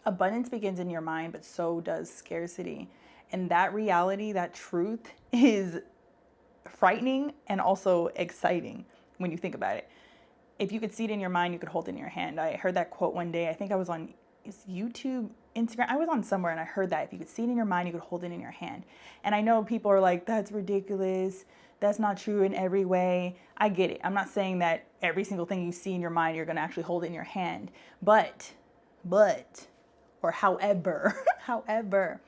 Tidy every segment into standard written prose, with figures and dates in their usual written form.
Abundance begins in your mind, but so does scarcity. And that reality, that truth is frightening and also exciting when you think about it. If you could see it in your mind, you could hold it in your hand. I heard that quote one day. I think I was on YouTube, Instagram. I was on somewhere and I heard that if you could see it in your mind, you could hold it in your hand. And I know people are like, that's ridiculous. That's not true in every way. I get it. I'm not saying that every single thing you see in your mind, you're going to actually hold it in your hand. But, or however, however,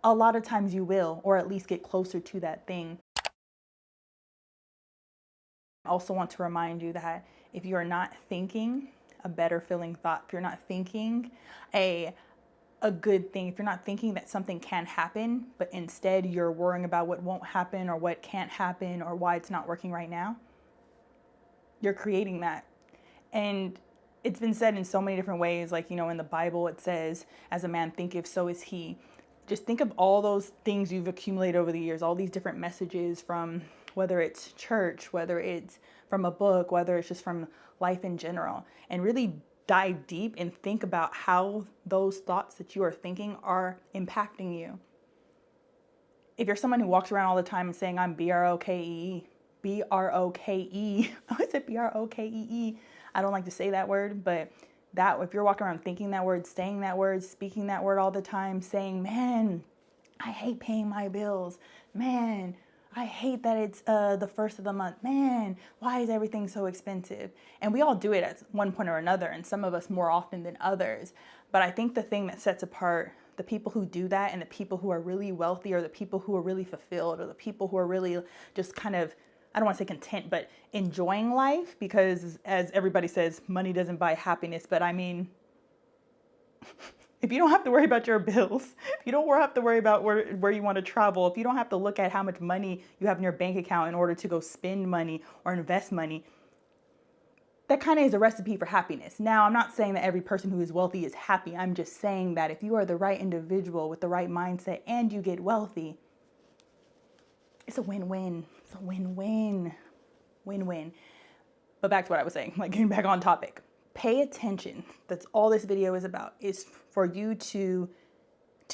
a lot of times you will, or at least get closer to that thing. I also want to remind you that if you are not thinking a better feeling thought, if you're not thinking a good thing, if you're not thinking that something can happen, but instead you're worrying about what won't happen or what can't happen or why it's not working right now, you're creating that. And it's been said in so many different ways. Like, you know, in the Bible, it says, as a man thinketh, so is he. Just think of all those things you've accumulated over the years, all these different messages from whether it's church, whether it's from a book, whether it's just from life in general, and really dive deep and think about how those thoughts that you are thinking are impacting you. If you're someone who walks around all the time and saying, I'm B-R-O-K-E, B-R-O-K-E, I said B-R-O-K-E-E. I don't like to say that word, but that if you're walking around thinking that word, saying that word, speaking that word all the time, saying, man, I hate paying my bills. Man, I hate that it's the first of the month. Man, why is everything so expensive? And we all do it at one point or another, and some of us more often than others. But I think the thing that sets apart the people who do that and the people who are really wealthy, or the people who are really fulfilled, or the people who are really just kind of, I don't want to say content, but enjoying life, because as everybody says, money doesn't buy happiness. But I mean, if you don't have to worry about your bills, if you don't have to worry about where you want to travel, if you don't have to look at how much money you have in your bank account in order to go spend money or invest money, that kind of is a recipe for happiness. Now, I'm not saying that every person who is wealthy is happy. I'm just saying that if you are the right individual with the right mindset and you get wealthy, it's a win-win. It's a win-win. Win-win. But back to what I was saying, like getting back on topic. Pay attention. That's all this video is about, is for you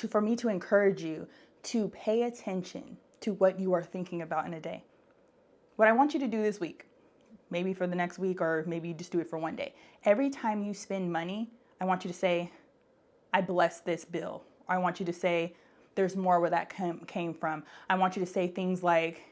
for me to encourage you to pay attention to what you are thinking about in a day. What I want you to do this week, maybe for the next week, or maybe you just do it for one day. Every time you spend money, I want you to say, I bless this bill. I want you to say, there's more where that came from. I want you to say things like,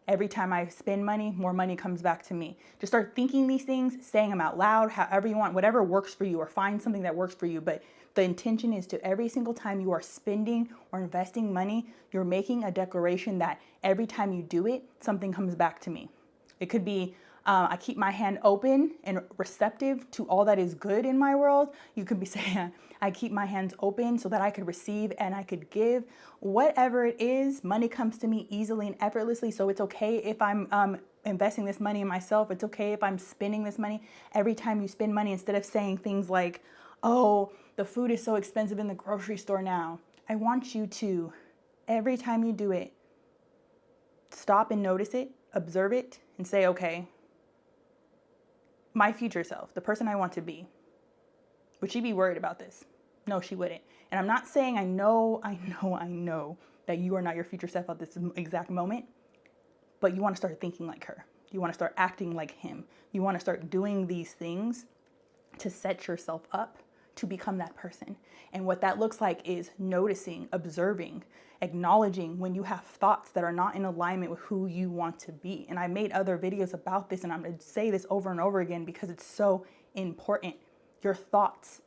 every time I spend money, more money comes back to me. Just start thinking these things, saying them out loud, however you want, whatever works for you, or find something that works for you. But the intention is to every single time you are spending or investing money, you're making a declaration that every time you do it, something comes back to me. It could be, I keep my hand open and receptive to all that is good in my world. You could be saying, I keep my hands open so that I could receive and I could give. Whatever it is, money comes to me easily and effortlessly. So it's okay if I'm investing this money in myself. It's okay if I'm spending this money. Every time you spend money, instead of saying things like, oh, the food is so expensive in the grocery store now, I want you to, every time you do it, stop and notice it, observe it, and say, okay, my future self, the person I want to be, would she be worried about this? No, she wouldn't. And I'm not saying I know that you are not your future self at this exact moment, but you want to start thinking like her. You want to start acting like him. You want to start doing these things to set yourself up to become that person. And what that looks like is noticing, observing, acknowledging when you have thoughts that are not in alignment with who you want to be. And I made other videos about this, and I'm going to say this over and over again because it's so important. Your thoughts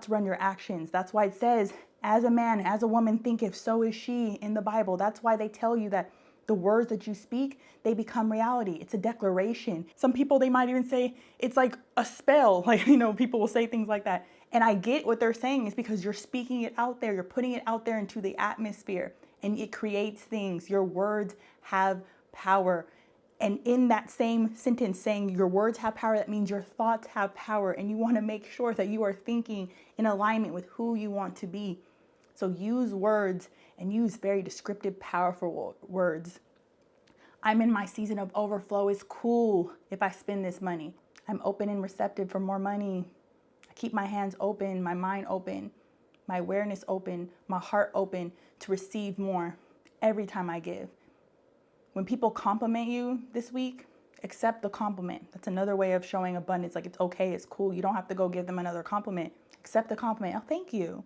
run your actions. That's why it says, as a man, as a woman thinketh, so is she in the Bible. That's why they tell you that the words that you speak, they become reality. It's a declaration. Some people, they might even say it's like a spell. Like, you know, people will say things like that. And I get what they're saying is because you're speaking it out there. You're putting it out there into the atmosphere, and it creates things. Your words have power. And in that same sentence saying your words have power, that means your thoughts have power. And you want to make sure that you are thinking in alignment with who you want to be. So use words, and use very descriptive, powerful words. I'm in my season of overflow. It's cool if I spend this money. I'm open and receptive for more money. I keep my hands open, my mind open, my awareness open, my heart open to receive more every time I give. When people compliment you this week, accept the compliment. That's another way of showing abundance. Like, it's okay, it's cool. You don't have to go give them another compliment. Accept the compliment. Oh, thank you.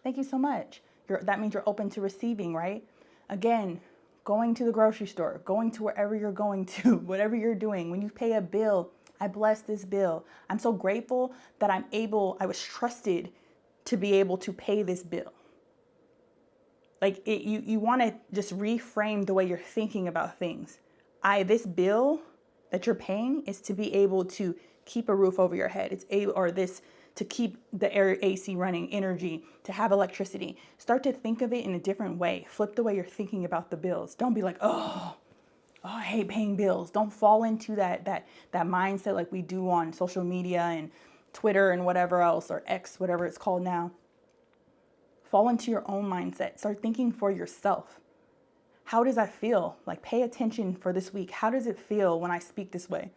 Thank you so much. That means you're open to receiving, right? Again, going to the grocery store, going to wherever you're going to, whatever you're doing. When you pay a bill, I bless this bill. I'm so grateful that I was trusted to be able to pay this bill. Like, you want to just reframe the way you're thinking about things. This bill that you're paying is to be able to keep a roof over your head. To keep the air AC running, energy, to have electricity. Start to think of it in a different way. Flip the way you're thinking about the bills. Don't be like, oh, I hate paying bills. Don't fall into that mindset like we do on social media and Twitter and whatever else, or X, whatever it's called now. Fall into your own mindset. Start thinking for yourself. How does that feel? Like, pay attention for this week. How does it feel when I speak this way?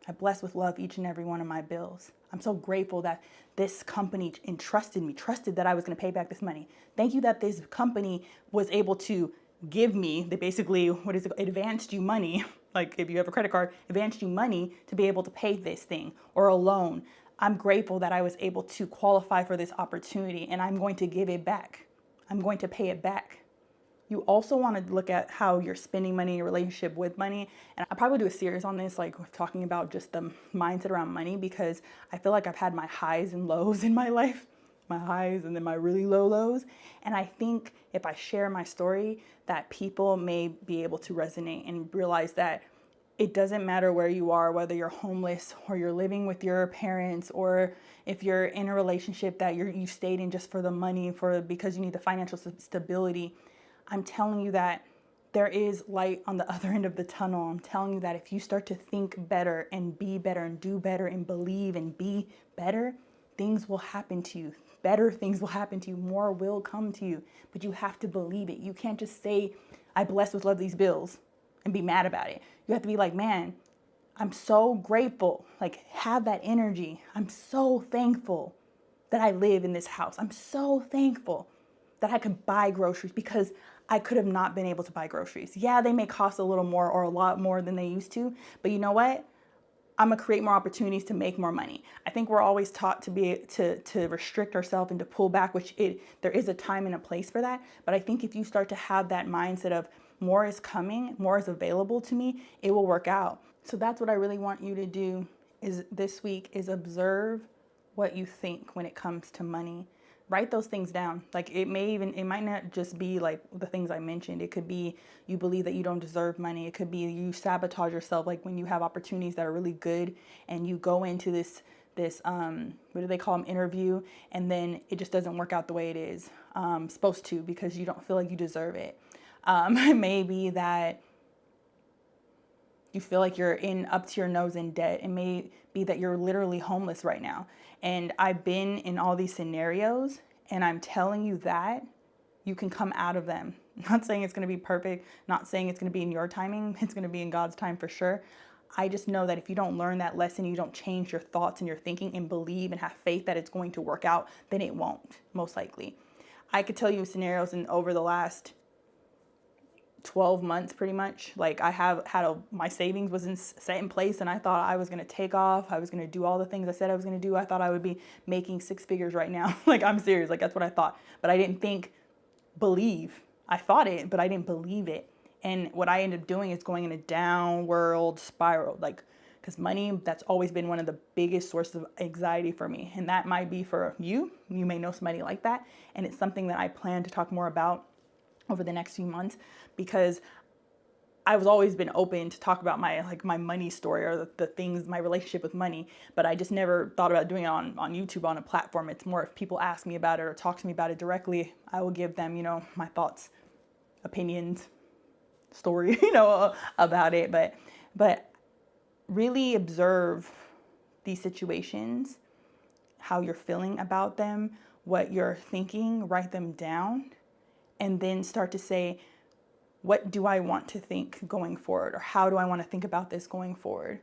I bless with love each and every one of my bills. I'm so grateful that this company trusted that I was going to pay back this money. Thank you that this company was able to give me, they basically, advanced you money. Like, if you have a credit card, advanced you money to be able to pay this thing, or a loan. I'm grateful that I was able to qualify for this opportunity, and I'm going to give it back. I'm going to pay it back. You also want to look at how you're spending money in your relationship with money. And I'll probably do a series on this, like talking about just the mindset around money, because I feel like I've had my highs and lows in my life, my highs and then my really low lows. And I think if I share my story, that people may be able to resonate and realize that it doesn't matter where you are, whether you're homeless or you're living with your parents, or if you're in a relationship that you stayed in just for the money, because you need the financial stability. I'm telling you that there is light on the other end of the tunnel. I'm telling you that if you start to think better and be better and do better and believe and be better, things will happen to you. Better things will happen to you. More will come to you. But you have to believe it. You can't just say, I bless with love these bills, and be mad about it. You have to be like, man, I'm so grateful. Like, have that energy. I'm so thankful that I live in this house. I'm so thankful that I could buy groceries, because I could have not been able to buy groceries. Yeah, they may cost a little more or a lot more than they used to, but you know what? I'm gonna create more opportunities to make more money. I think we're always taught to restrict ourselves and to pull back, there is a time and a place for that. But I think if you start to have that mindset of more is coming, more is available to me, it will work out. So that's what I really want you to do this week is observe what you think when it comes to money. Write those things down. Like, it might not just be like the things I mentioned. It could be you believe that you don't deserve money. It could be you sabotage yourself. Like, when you have opportunities that are really good and you go into this what do they call them, interview, and then it just doesn't work out the way it is supposed to, because you don't feel like you deserve it. It may be that you feel like you're up to your nose in debt. It may be that you're literally homeless right now. And I've been in all these scenarios, and I'm telling you that you can come out of them. I'm not saying it's going to be perfect, not saying it's going to be in your timing. It's going to be in God's time for sure. I just know that if you don't learn that lesson, you don't change your thoughts and your thinking and believe and have faith that it's going to work out, then it won't, most likely. I could tell you scenarios over the last 12 months, pretty much. Like, I have had my savings was set in place, and I thought I was going to take off. I was going to do all the things I said I was going to do. I thought I would be making 6 figures right now. Like, I'm serious. Like, that's what I thought. But I didn't believe. I thought it, but I didn't believe it. And what I ended up doing is going in a downward spiral. Like, because money, that's always been one of the biggest sources of anxiety for me. And that might be for you. You may know somebody like that. And it's something that I plan to talk more about over the next few months, because I've always been open to talk about my money story, or the things, my relationship with money, but I just never thought about doing it on YouTube, on a platform. It's more if people ask me about it or talk to me about it directly, I will give them, my thoughts, opinions, story, about it. But really observe these situations, how you're feeling about them, what you're thinking, write them down, and then start to say, what do I want to think going forward? Or how do I want to think about this going forward?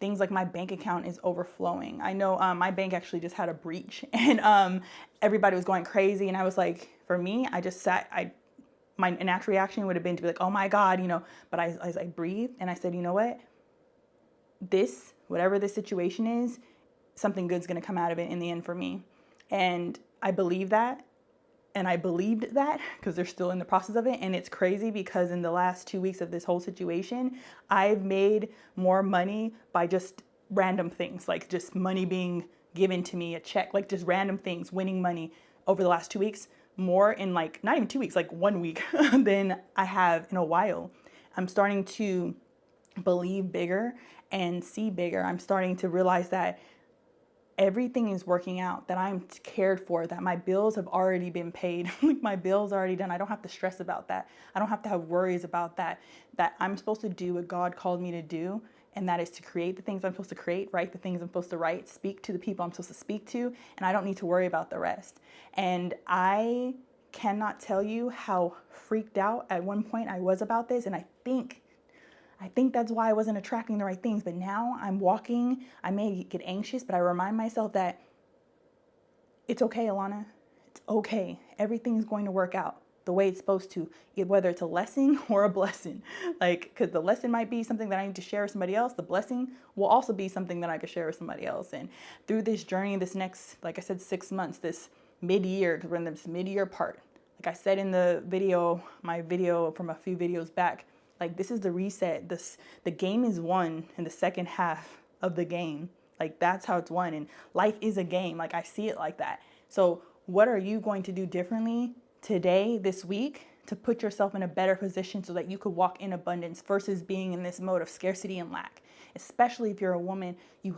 things like my bank account is overflowing. I know my bank actually just had a breach, and everybody was going crazy. And I was like, for me, I just sat, my natural reaction would have been to be like, oh my God, but I breathed and I said, you know what? Whatever this situation is, something good's going to come out of it in the end for me. And I believe that. And I believed that because they're still in the process of it. And it's crazy because in the last 2 weeks of this whole situation, I've made more money by just random things, like just money being given to me, a check, like just random things, winning money over the last 2 weeks, more in like, not even 2 weeks, like 1 week than I have in a while. I'm starting to believe bigger and see bigger. I'm starting to realize that everything is working out, that I'm cared for, that my bills have already been paid. Like my bills are already done. I don't have to stress about that. I don't have to have worries about that, that I'm supposed to do what God called me to do. And that is to create the things I'm supposed to create, write the things I'm supposed to write, speak to the people I'm supposed to speak to. And I don't need to worry about the rest. And I cannot tell you how freaked out at one point I was about this. And I think that's why I wasn't attracting the right things. But now I'm walking, I may get anxious, but I remind myself that it's okay, Alana. It's okay. Everything's going to work out the way it's supposed to, whether it's a lesson or a blessing. Like, because the lesson might be something that I need to share with somebody else. The blessing will also be something that I could share with somebody else. And through this journey, this next, like I said, 6 months, this mid-year, because we're in this mid-year part, like I said in the video, my video from a few videos back, like this is the reset. The game is won in the second half of the game. Like that's how it's won. And life is a game. Like I see it like that. So what are you going to do differently today, this week, to put yourself in a better position so that you could walk in abundance versus being in this mode of scarcity and lack? Especially if you're a woman, you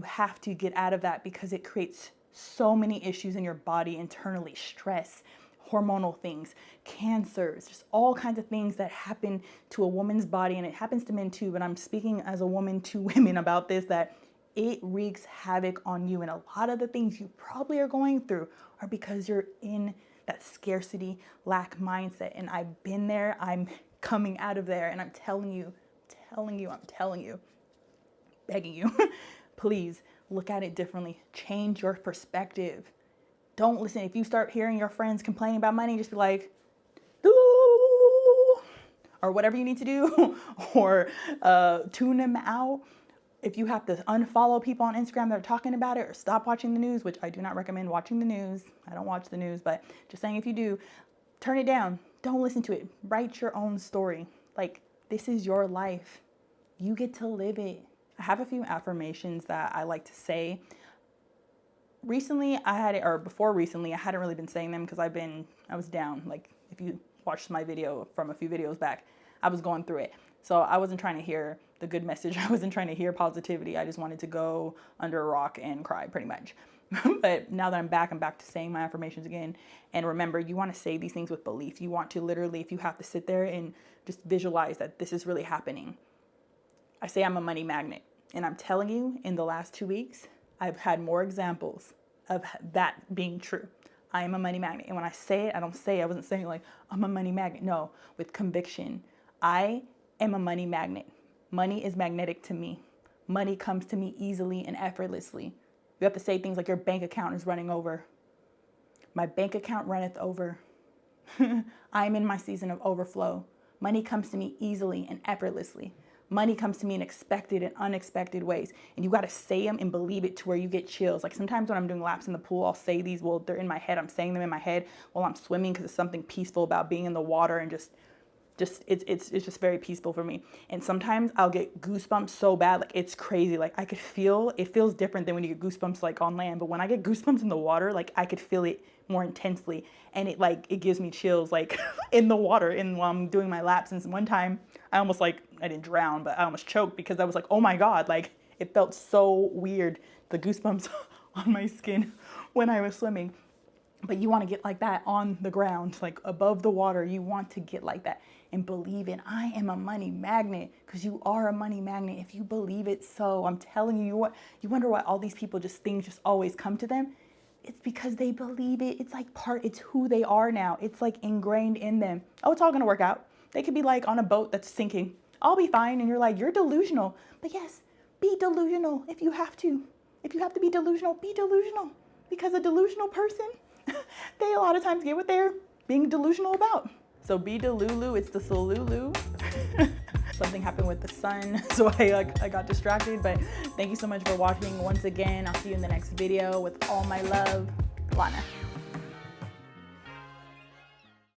have to get out of that because it creates so many issues in your body internally, stress, hormonal things, cancers, just all kinds of things that happen to a woman's body. And it happens to men too, but I'm speaking as a woman to women about this, that it wreaks havoc on you. And a lot of the things you probably are going through are because you're in that scarcity, lack mindset. And I've been there, I'm coming out of there. And I'm telling you, begging you, please look at it differently. Change your perspective. Don't listen. If you start hearing your friends complaining about money, just be like, ooh, or whatever you need to do, or tune them out. If you have to unfollow people on Instagram that are talking about it, or stop watching the news, which I do not recommend watching the news. I don't watch the news, but just saying if you do, turn it down. Don't listen to it. Write your own story. Like, this is your life. You get to live it. I have a few affirmations that I like to say. Recently, before recently, I hadn't really been saying them because I was down. Like, if you watched my video from a few videos back, I was going through it. So I wasn't trying to hear the good message. I wasn't trying to hear positivity. I just wanted to go under a rock and cry pretty much. But now that I'm back to saying my affirmations again. And remember, you want to say these things with belief. You want to literally, if you have to sit there and just visualize that this is really happening. I say I'm a money magnet. And I'm telling you, in the last 2 weeks, I've had more examples of that being true. I am a money magnet. And when I say it, I wasn't saying like, I'm a money magnet. No, with conviction. I am a money magnet. Money is magnetic to me. Money comes to me easily and effortlessly. You have to say things like your bank account is running over. My bank account runneth over. I'm in my season of overflow. Money comes to me easily and effortlessly. Money comes to me in expected and unexpected ways. And you got to say them and believe it to where you get chills. Like sometimes when I'm doing laps in the pool, I'll say these. Well, they're in my head. I'm saying them in my head while I'm swimming because it's something peaceful about being in the water and just it's just very peaceful for me. And sometimes I'll get goosebumps so bad, like it's crazy. Like it feels different than when you get goosebumps like on land. But when I get goosebumps in the water, like I could feel it more intensely. And it gives me chills like in the water and while I'm doing my laps. And one time I almost I didn't drown, but I almost choked because I was like, oh my God, like it felt so weird. The goosebumps on my skin when I was swimming. But you want to get like that on the ground, like above the water. You want to get like that and believe it. I am a money magnet because you are a money magnet. If you believe it so, I'm telling you, you wonder why all these people things just always come to them. It's because they believe it. It's it's who they are now. It's like ingrained in them. Oh, it's all going to work out. They could be like on a boat that's sinking. I'll be fine. And you're like, you're delusional. But yes, be delusional if you have to. If you have to be delusional, be delusional. Because a delusional person, they a lot of times get what they're being delusional about. So be delulu, it's the solulu. Something happened with the sun, so I got distracted, but thank you so much for watching once again. I'll see you in the next video. With all my love, Lana.